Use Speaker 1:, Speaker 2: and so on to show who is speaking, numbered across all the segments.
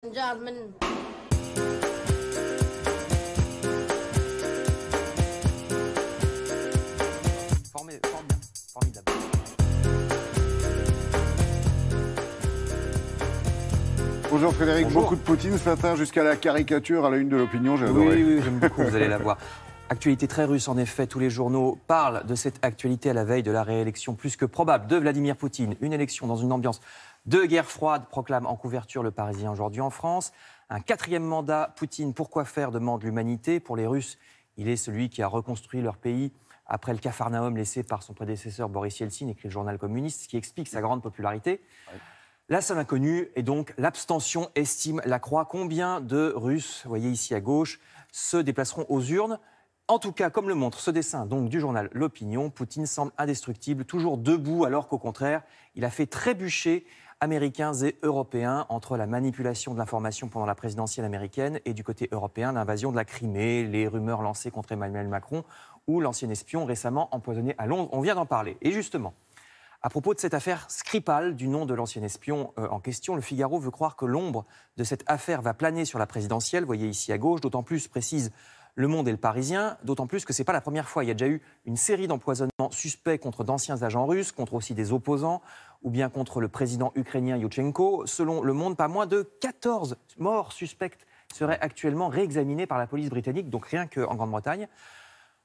Speaker 1: Gentlemen.
Speaker 2: Formidable.
Speaker 3: Bonjour Frédéric,
Speaker 2: Bonjour.
Speaker 3: Beaucoup de Poutine ce matin jusqu'à la caricature à la une de l'opinion, j'ai adoré.
Speaker 2: Oui, j'aime beaucoup, vous allez la voir. Actualité très russe, en effet, tous les journaux parlent de cette actualité à la veille de la réélection plus que probable de Vladimir Poutine. Une élection dans une ambiance de guerre froide, proclame en couverture le Parisien aujourd'hui en France. Un 4e mandat, Poutine, pourquoi faire, demande l'humanité. Pour les Russes, il est celui qui a reconstruit leur pays après le capharnaüm laissé par son prédécesseur Boris Yeltsin, écrit le journal communiste, ce qui explique sa grande popularité. La seule inconnue est donc l'abstention, estime Lacroix. Combien de Russes, vous voyez ici à gauche, se déplaceront aux urnes? En tout cas, comme le montre ce dessin donc, du journal L'Opinion, Poutine semble indestructible, toujours debout, alors qu'au contraire, il a fait trébucher Américains et Européens entre la manipulation de l'information pendant la présidentielle américaine et du côté européen, l'invasion de la Crimée, les rumeurs lancées contre Emmanuel Macron ou l'ancien espion récemment empoisonné à Londres. On vient d'en parler. Et justement, à propos de cette affaire Skripal, du nom de l'ancien espion en question, le Figaro veut croire que l'ombre de cette affaire va planer sur la présidentielle, vous voyez ici à gauche, d'autant plus, précise Le Monde et le Parisien, d'autant plus que ce n'est pas la première fois. Il y a déjà eu une série d'empoisonnements suspects contre d'anciens agents russes, contre aussi des opposants, ou bien contre le président ukrainien Youtchenko. Selon Le Monde, pas moins de 14 morts suspectes seraient actuellement réexaminées par la police britannique, donc rien qu'en Grande-Bretagne.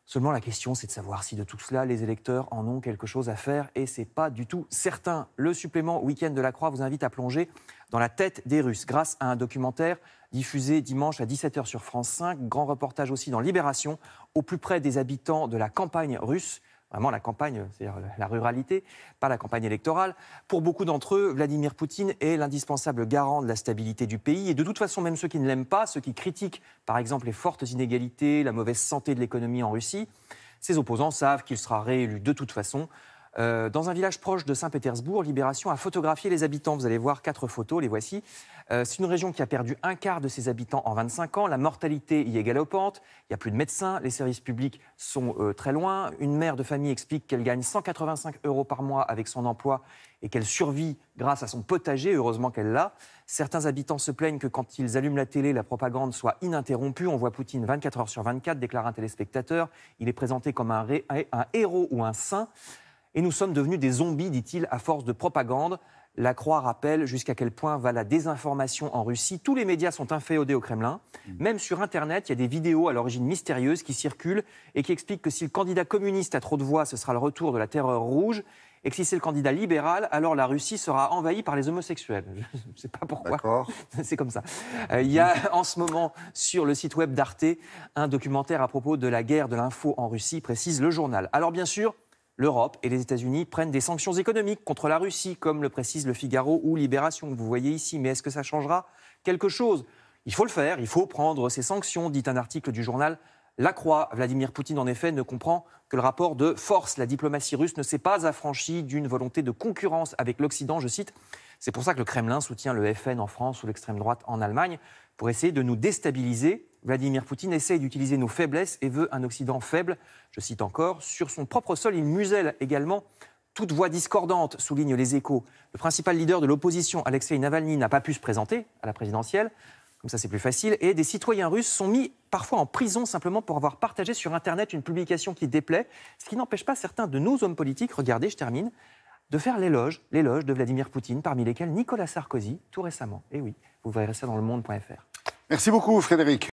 Speaker 2: Seulement, la question, c'est de savoir si de tout cela, les électeurs en ont quelque chose à faire, et c'est pas du tout certain. Le supplément Week-end de la Croix vous invite à plonger dans la tête des Russes, grâce à un documentaire diffusé dimanche à 17h sur France 5. Grand reportage aussi dans Libération, au plus près des habitants de la campagne russe. Vraiment la campagne, c'est-à-dire la ruralité, pas la campagne électorale. Pour beaucoup d'entre eux, Vladimir Poutine est l'indispensable garant de la stabilité du pays. Et de toute façon, même ceux qui ne l'aiment pas, ceux qui critiquent par exemple les fortes inégalités, la mauvaise santé de l'économie en Russie, ses opposants savent qu'il sera réélu de toute façon. Dans un village proche de Saint-Pétersbourg, Libération a photographié les habitants. Vous allez voir 4 photos, les voici. C'est une région qui a perdu un quart de ses habitants en 25 ans. La mortalité y est galopante. Il n'y a plus de médecins. Les services publics sont très loin. Une mère de famille explique qu'elle gagne 185 € par mois avec son emploi et qu'elle survit grâce à son potager. Heureusement qu'elle l'a. Certains habitants se plaignent que quand ils allument la télé, la propagande soit ininterrompue. On voit Poutine 24 heures sur 24, déclare un téléspectateur. Il est présenté comme un héros ou un saint. Et nous sommes devenus des zombies, dit-il, à force de propagande. La Croix rappelle jusqu'à quel point va la désinformation en Russie. Tous les médias sont inféodés au Kremlin. Même sur Internet, il y a des vidéos à l'origine mystérieuse qui circulent et qui expliquent que si le candidat communiste a trop de voix, ce sera le retour de la terreur rouge. Et que si c'est le candidat libéral, alors la Russie sera envahie par les homosexuels. Je ne sais pas pourquoi.
Speaker 3: D'accord.
Speaker 2: C'est comme ça. Il y a en ce moment sur le site web d'Arte un documentaire à propos de la guerre de l'info en Russie, précise le journal. Alors bien sûr, l'Europe et les États-Unis prennent des sanctions économiques contre la Russie, comme le précise le Figaro ou Libération, que vous voyez ici. Mais est-ce que ça changera quelque chose? Il faut le faire, il faut prendre ces sanctions, dit un article du journal La Croix. Vladimir Poutine, en effet, ne comprend que le rapport de force. La diplomatie russe ne s'est pas affranchie d'une volonté de concurrence avec l'Occident, je cite. C'est pour ça que le Kremlin soutient le FN en France ou l'extrême droite en Allemagne, pour essayer de nous déstabiliser. Vladimir Poutine essaye d'utiliser nos faiblesses et veut un Occident faible. Je cite encore, sur son propre sol, il muselle également toute voix discordante, souligne Les Échos. Le principal leader de l'opposition, Alexei Navalny, n'a pas pu se présenter à la présidentielle. Comme ça, c'est plus facile. Et des citoyens russes sont mis parfois en prison simplement pour avoir partagé sur Internet une publication qui déplaît, ce qui n'empêche pas certains de nos hommes politiques, regardez, je termine, de faire l'éloge de Vladimir Poutine, parmi lesquels Nicolas Sarkozy, tout récemment. Et oui, vous verrez ça dans lemonde.fr.
Speaker 3: Merci beaucoup Frédéric.